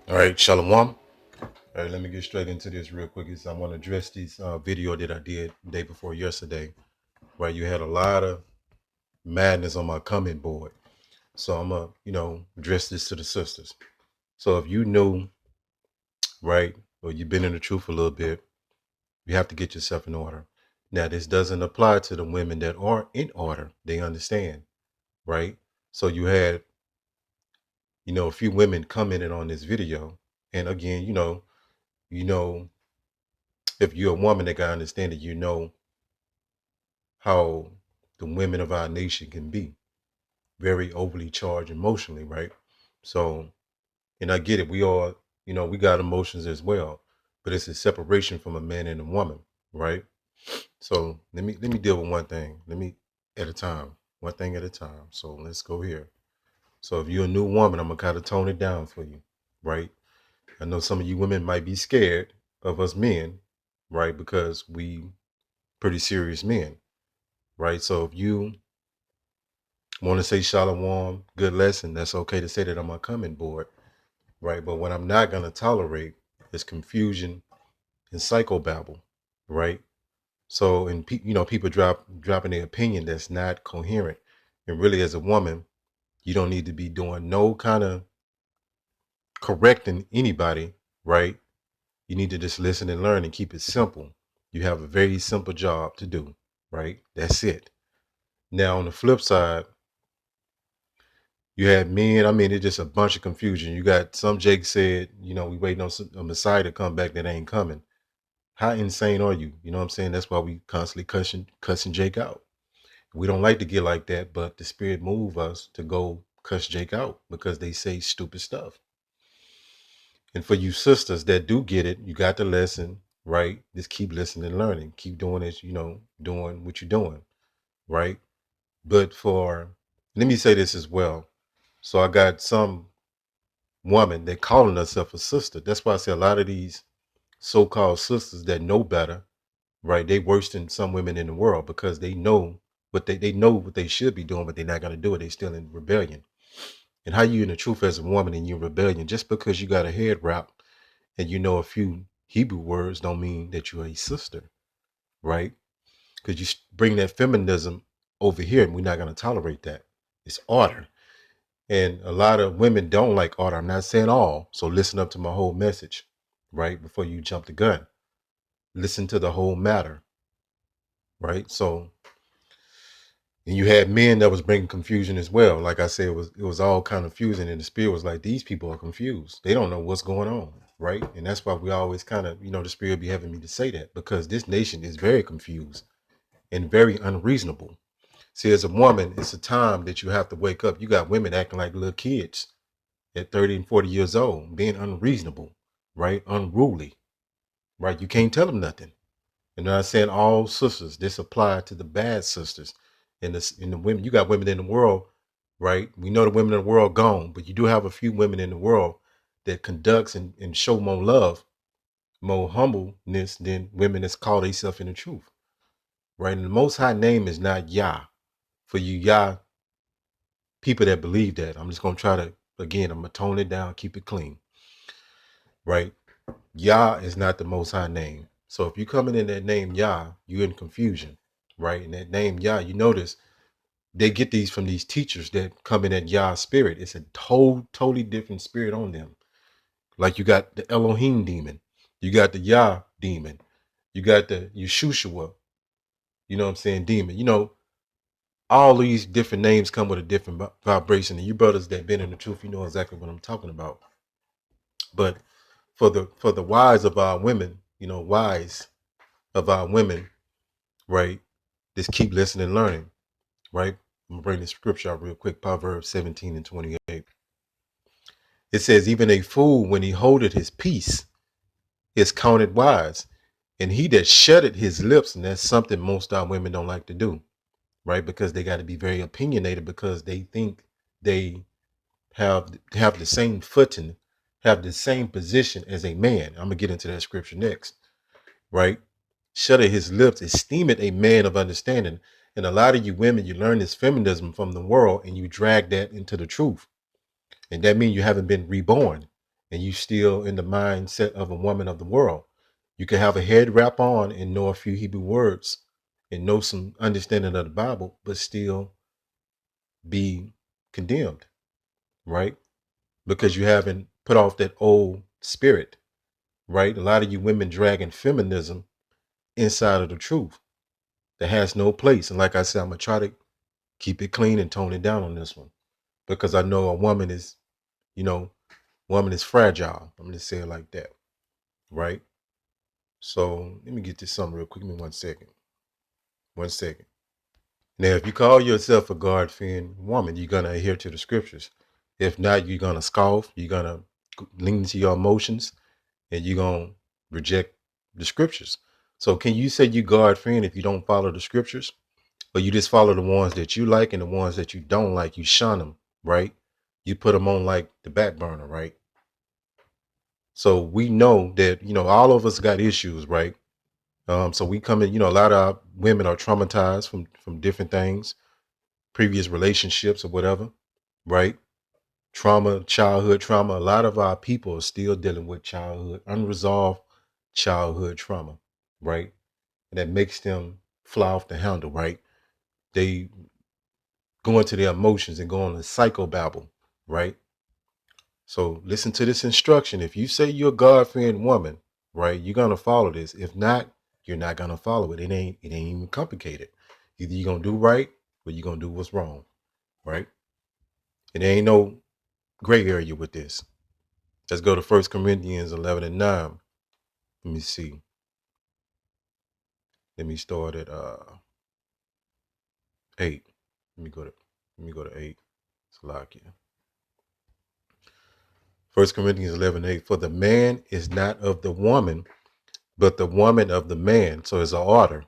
All right, Shalom. All right, let me get straight into this real quick. I want to address this video that I did the day before yesterday, where you had a lot of madness on my comment board. So I'm gonna, address this to the sisters. So if you knew, right, or you've been in the truth a little bit, you have to get yourself in order. Now, this doesn't apply to the women that aren't in order. They understand, right? So you had, a few women commented on this video, and again, you know, if you're a woman that can understand it, how the women of our nation can be very overly charged emotionally, right? So, and I get it. We all, we got emotions as well, but it's a separation from a man and a woman, right? So let me deal with one thing. Let me at a time, one thing at a time. So let's go here. So if you're a new woman, I'm gonna kind of tone it down for you, right? I know some of you women might be scared of us men, right? Because we pretty serious men, right? So if you want to say shalom, good lesson, that's okay to say that on my comment board, right? But what I'm not going to tolerate is confusion and psychobabble, right? So, and people dropping their opinion that's not coherent. And really, as a woman, you don't need to be doing no kind of correcting anybody, right? You need to just listen and learn and keep it simple. You have a very simple job to do, right? That's it. Now, on the flip side, you had men. I mean, it's just a bunch of confusion. You got some Jake said, we waiting on a Messiah to come back that ain't coming. How insane are you? You know what I'm saying? That's why we constantly cussing Jake out. We don't like to get like that, but the spirit move us to go cuss Jake out because they say stupid stuff. And for you sisters that do get it, you got the lesson, right? Just keep listening and learning. Keep doing it, doing what you're doing, right? But let me say this as well. So I got some woman that calling herself a sister. That's why I say a lot of these so-called sisters that know better, right? They worse than some women in the world because they know they know what they should be doing, but they're not gonna do it. They're still in rebellion. And how you in the truth as a woman and you're in rebellion, just because you got a head wrap and you know a few Hebrew words don't mean that you're a sister, right? Because you bring that feminism over here and we're not gonna tolerate that. It's order. And a lot of women don't like order. I'm not saying all. So listen up to my whole message, right? Before you jump the gun. Listen to the whole matter, right? So, and you had men that was bringing confusion as well. Like I said, it was all kind of confusing, and the spirit was like, these people are confused. They don't know what's going on, right? And that's why we always kind of, the spirit be having me to say that because this nation is very confused and very unreasonable. See, as a woman, it's a time that you have to wake up. You got women acting like little kids at 30 and 40 years old, being unreasonable, right? Unruly, right? You can't tell them nothing. And I'm not saying all sisters. This apply to the bad sisters. And the women, you got women in the world, right? We know the women in the world gone, but you do have a few women in the world that conducts and show more love, more humbleness than women that's call themselves in the truth, right? And the Most High name is not Yah. For you Yah people that believe that, I'm just gonna try to again. I'm gonna tone it down, keep it clean, right? Yah is not the Most High name. So if you coming in that name Yah, you're in confusion, right? And that name Yah, you notice they get these from these teachers that come in that Yah spirit. It's a totally different spirit on them. Like you got the Elohim demon, you got the Yah demon, you got the Yeshushua, you know what I'm saying, demon. All these different names come with a different vibration. And you brothers that been in the truth, you know exactly what I'm talking about. But for the wise of our women, wise of our women, right? Just keep listening and learning, right? I'm gonna bring the scripture out real quick. Proverbs 17 and 28. It says, even a fool, when he holdeth his peace, is counted wise. And he that shutteth his lips, and that's something most our women don't like to do, right? Because they got to be very opinionated because they think they have the same footing, have the same position as a man. I'm gonna get into that scripture next, right? Shutter his lips, esteem it a man of understanding. And a lot of you women, you learn this feminism from the world and you drag that into the truth. And that means you haven't been reborn. and you still in the mindset of a woman of the world. You can have a head wrap on and know a few Hebrew words and know some understanding of the Bible, but still be condemned, right? Because you haven't put off that old spirit, right? A lot of you women dragging feminism inside of the truth that has no place. And like I said, I'm gonna try to keep it clean and tone it down on this one because I know a woman is, you know, woman is fragile. I'm gonna say it like that, right? So let me get this something real quick. Give me 1 second. 1 second. Now, if you call yourself a God-fearing woman, you're gonna adhere to the scriptures. If not, you're gonna scoff. You're gonna lean to your emotions, and you're gonna reject the scriptures. So, can you say you God-fearing if you don't follow the scriptures, or you just follow the ones that you like and the ones that you don't like? You shun them, right? You put them on like the back burner, right? So we know that all of us got issues, right? So we come in, a lot of our women are traumatized from different things, previous relationships or whatever, right? Trauma, childhood trauma. A lot of our people are still dealing with unresolved childhood trauma, right? And that makes them fly off the handle, right? They go into their emotions and go on a psychobabble, right? So listen to this instruction. If you say you're a God-fearing woman, right, you're gonna follow this. If not, you're not gonna follow it. It ain't even complicated. Either you're gonna do right or you're gonna do what's wrong, right? And there ain't no gray area with this. Let's go to 1 Corinthians 11:9. Let me see. Let me start at 8. Let me go to 8. Salakia. 1 Corinthians 11:8. For the man is not of the woman, but the woman of the man. So it's an order.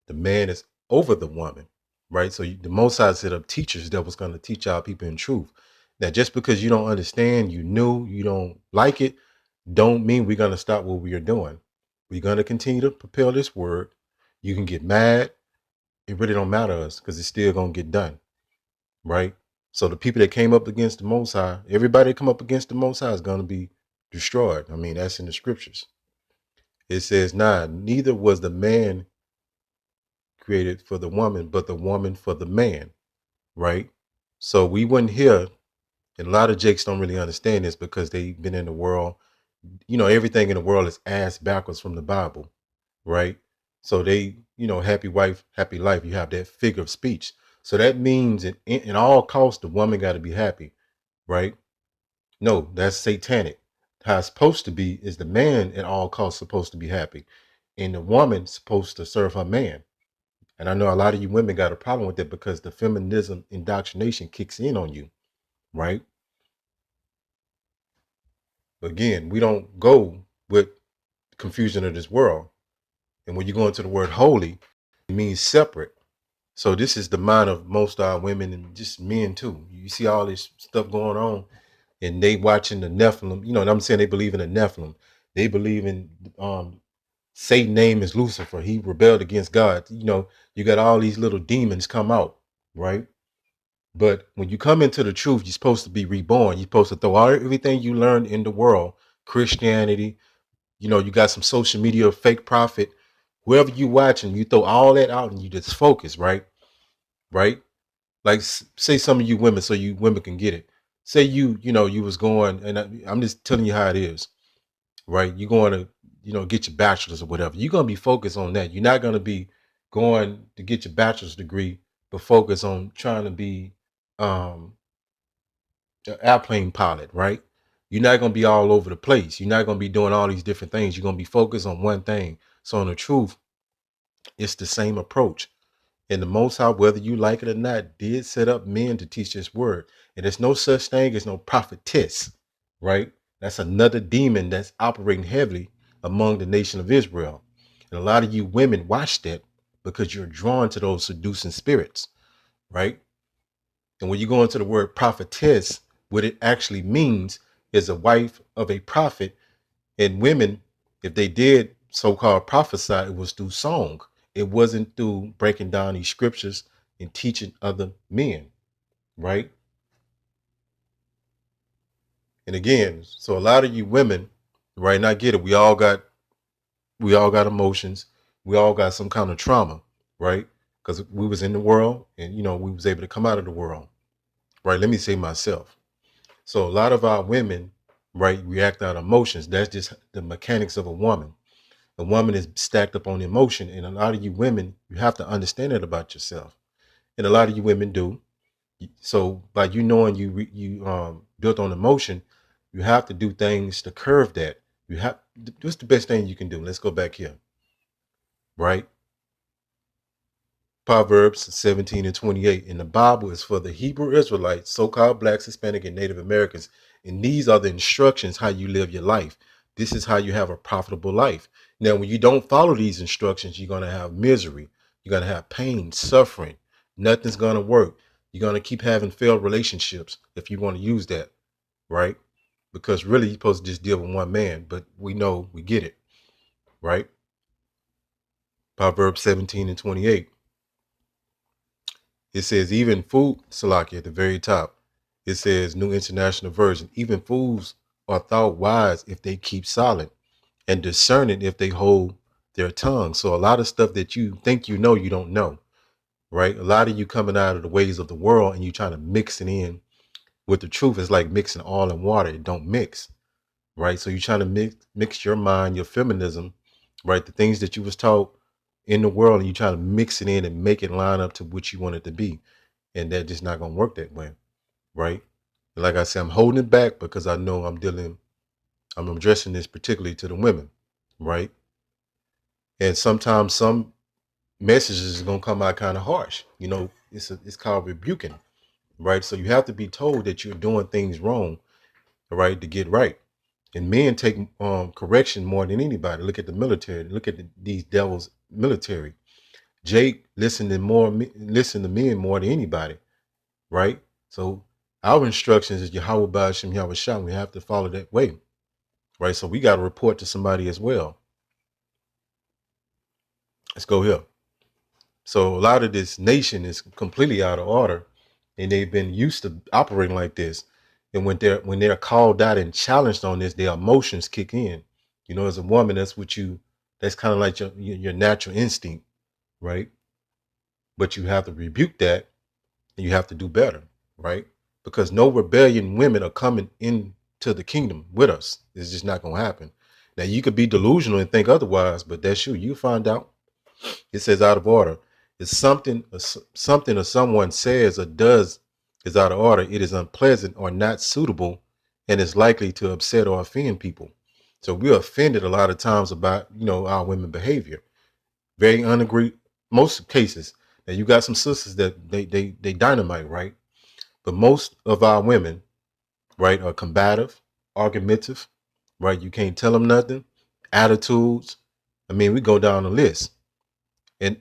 The man is over the woman, right? So the Most High set up teachers that was going to teach our people in truth. Now, just because you don't understand, you don't like it, don't mean we're going to stop what we are doing. We're going to continue to propel this word. You can get mad. It really don't matter to us because it's still going to get done, right? So the people that came up against the Most High, everybody that come up against the Most High is going to be destroyed. I mean, that's in the scriptures. It says, neither was the man created for the woman, but the woman for the man, right? So we wouldn't hear, and a lot of jakes don't really understand this because they've been in the world, everything in the world is ass backwards from the Bible, right? So they, happy wife, happy life, you have that figure of speech. So that means in all costs, the woman got to be happy, right? No, that's satanic. How it's supposed to be is the man at all costs supposed to be happy, and the woman supposed to serve her man. And I know a lot of you women got a problem with that because the feminism indoctrination kicks in on you, right? Again, we don't go with confusion of this world. And when you go into the word holy, it means separate. So this is the mind of most of our women and just men too. You see all this stuff going on and they watching the Nephilim. You know what I'm saying? They believe in the Nephilim. They believe in Satan's name is Lucifer. He rebelled against God. You got all these little demons come out, right? But when you come into the truth, you're supposed to be reborn. You're supposed to throw out everything you learned in the world, Christianity. You got some social media, fake prophet, whoever you watching, you throw all that out and you just focus, right? Right? Like say some of you women, so you women can get it. Say you was going, and I'm just telling you how it is, right? You're going to, get your bachelor's or whatever. You're going to be focused on that. You're not going to be going to get your bachelor's degree, but focus on trying to be um airplane pilot, right? You're not going to be all over the place. You're not going to be doing all these different things. You're going to be focused on one thing. So in the truth, it's the same approach. And the Most High, whether you like it or not, did set up men to teach this word. And there's no such thing as no prophetess, right? That's another demon that's operating heavily among the nation of Israel. And a lot of you women watch that because you're drawn to those seducing spirits, right? And when you go into the word prophetess, what it actually means is a wife of a prophet. And women, if they did so-called prophesy, it was through song. It wasn't through breaking down these scriptures and teaching other men, right? And again, so a lot of you women, right? And I get it. We all got emotions. We all got some kind of trauma, right? Because we was in the world, and we was able to come out of the world, right? Let me say myself. So a lot of our women, right, react out of emotions. That's just the mechanics of a woman. A woman is stacked up on emotion, and a lot of you women, you have to understand it about yourself, and a lot of you women do. So by you knowing you built on emotion, you have to do things to curve that. You have What's the best thing you can do? Let's go back here, right? Proverbs 17 and 28 in the Bible is for the Hebrew Israelites, so-called blacks, Hispanic, and Native Americans. And these are the instructions how you live your life. This is how you have a profitable life. Now, when you don't follow these instructions, you're going to have misery. You're going to have pain, suffering. Nothing's going to work. You're going to keep having failed relationships if you want to use that, right? Because really, you're supposed to just deal with one man, but we know we get it, right? Proverbs 17 and 28. It says even food, Salaki at the very top. It says New International Version. Even fools are thought wise if they keep silent, and discerning if they hold their tongue. So a lot of stuff that you think you know, you don't know, right? A lot of you coming out of the ways of the world and you trying to mix it in with the truth. It's like mixing oil and water. It don't mix, right? So you're trying to mix your mind, your feminism, right? The things that you was taught in the world, and you trying to mix it in and make it line up to what you want it to be. And that just not gonna work that way, right? Like I said, I'm holding it back because I know I'm addressing this particularly to the women, right? And sometimes some messages are gonna come out kind of harsh. It's called rebuking, right? So you have to be told that you're doing things wrong, right, to get right. And men take correction more than anybody. Look at the military. Look at these devils military. Jake listen to men more than anybody, right? So our instructions is Yahweh Ba'ashem Yahweh Shah. We have to follow that way, right? So we got to report to somebody as well. Let's go here. So a lot of this nation is completely out of order, and they've been used to operating like this. And when they're called out and challenged on this, their emotions kick in. As a woman, that's kind of like your natural instinct, right? But you have to rebuke that, and you have to do better, right? Because no rebellion women are coming into the kingdom with us. It's just not gonna happen. Now you could be delusional and think otherwise, but that's you. You find out. It says out of order. It's something or someone says or does is out of order. It is unpleasant or not suitable, and is likely to upset or offend people. So we're offended a lot of times about our women behavior. Very unagree most cases. Now you got some sisters that they dynamite, right? But most of our women, right, are combative, argumentative, right? You can't tell them nothing. Attitudes. I mean, we go down the list. And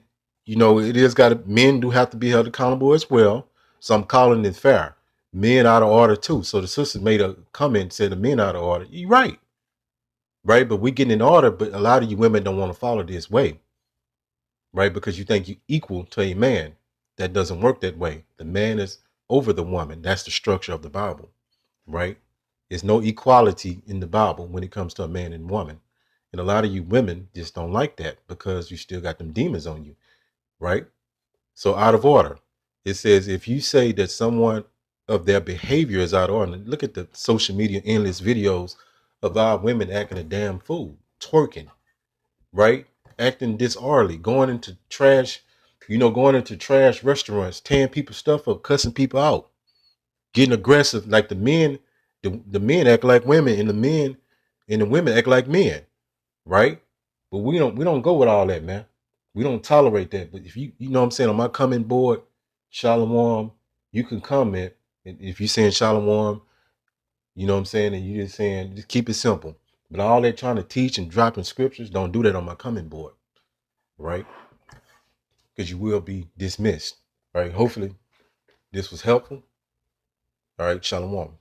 it is men do have to be held accountable as well. So I'm calling it fair. Men out of order too. So the sister made a comment and said the men out of order. You're right. Right. But we getting in order, but a lot of you women don't want to follow this way. Right? Because you think you equal to a man. That doesn't work that way. The man is over the woman. That's the structure of the Bible. Right? There's no equality in the Bible when it comes to a man and woman. And a lot of you women just don't like that because you still got them demons on you. Right? So out of order. It says if you say that someone of their behavior is out of order, look at the social media endless videos of our women acting a damn fool, twerking, right? Acting disorderly, going into trash restaurants, tearing people's stuff up, cussing people out, getting aggressive. Like the men act like women, and the women act like men, right? But we don't go with all that, man. We don't tolerate that. But if you know what I'm saying, on my comment board, Shalom, you can comment. And if you're saying Shalom, you know what I'm saying, and you just saying, just keep it simple. But all that trying to teach and dropping scriptures, don't do that on my comment board, right? Because you will be dismissed, right? Hopefully this was helpful. All right, Shalom.